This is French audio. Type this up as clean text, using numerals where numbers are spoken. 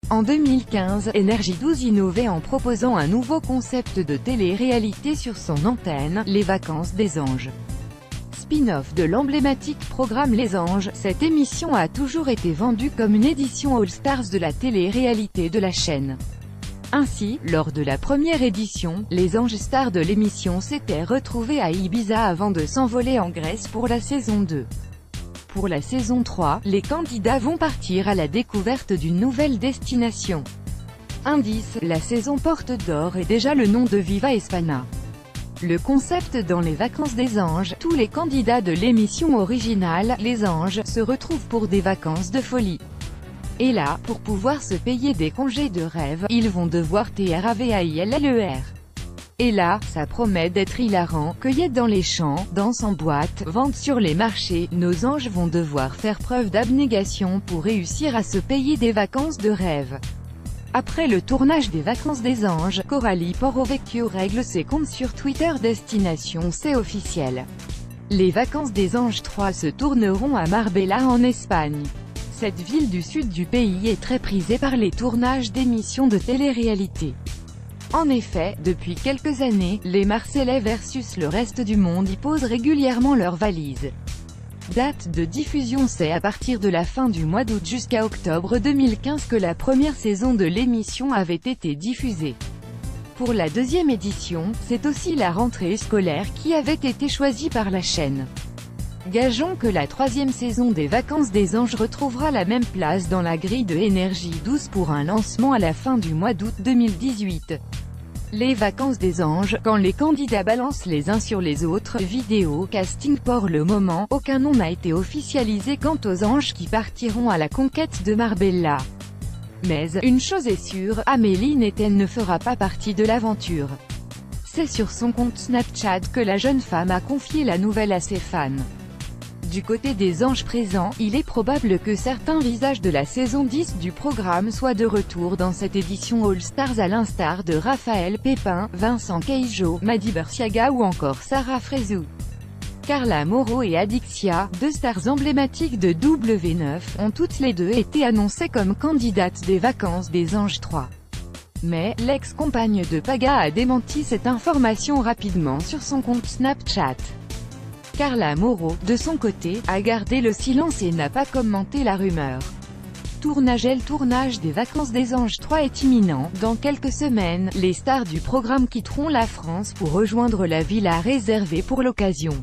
En 2015, Énergie 12 innovait en proposant un nouveau concept de télé-réalité sur son antenne, Les Vacances des Anges. Spin-off de l'emblématique programme Les Anges, cette émission a toujours été vendue comme une édition All-Stars de la télé-réalité de la chaîne. Ainsi, lors de la première édition, les Anges stars de l'émission s'étaient retrouvés à Ibiza avant de s'envoler en Grèce pour la saison 2. Pour la saison 3, les candidats vont partir à la découverte d'une nouvelle destination. Indice, la saison Porte d'Or est déjà le nom de Viva España. Le concept dans Les Vacances des Anges, tous les candidats de l'émission originale, Les Anges, se retrouvent pour des vacances de folie. Et là, pour pouvoir se payer des congés de rêve, ils vont devoir travailler. Et là, ça promet d'être hilarant, cueillette dans les champs, danse en boîte, vente sur les marchés, nos anges vont devoir faire preuve d'abnégation pour réussir à se payer des vacances de rêve. Après le tournage des Vacances des Anges, Coralie Porrovecchio règle ses comptes sur Twitter. Destination, c'est officiel. Les Vacances des Anges 3 se tourneront à Marbella en Espagne. Cette ville du sud du pays est très prisée par les tournages d'émissions de télé-réalité. En effet, depuis quelques années, les Marseillais versus le reste du monde y posent régulièrement leurs valises. Date de diffusion, c'est à partir de la fin du mois d'août jusqu'à octobre 2015 que la première saison de l'émission avait été diffusée. Pour la deuxième édition, c'est aussi la rentrée scolaire qui avait été choisie par la chaîne. Gageons que la troisième saison des Vacances des Anges retrouvera la même place dans la grille de Énergie 12 pour un lancement à la fin du mois d'août 2018. Les Vacances des Anges, quand les candidats balancent les uns sur les autres, vidéo, casting. Pour le moment, aucun nom n'a été officialisé quant aux anges qui partiront à la conquête de Marbella. Mais, une chose est sûre, Amélie Netten ne fera pas partie de l'aventure. C'est sur son compte Snapchat que la jeune femme a confié la nouvelle à ses fans. Du côté des anges présents, il est probable que certains visages de la saison 10 du programme soient de retour dans cette édition All-Stars à l'instar de Raphaël Pépin, Vincent Cailliot, Madi Berciaga ou encore Sarah Frézou. Carla Mauro et Adixia, deux stars emblématiques de W9, ont toutes les deux été annoncées comme candidates des Vacances des Anges 3. Mais, l'ex-compagne de Paga a démenti cette information rapidement sur son compte Snapchat. Carla Mauro, de son côté, a gardé le silence et n'a pas commenté la rumeur. Le tournage des Vacances des Anges 3 est imminent. Dans quelques semaines, les stars du programme quitteront la France pour rejoindre la villa réservée pour l'occasion.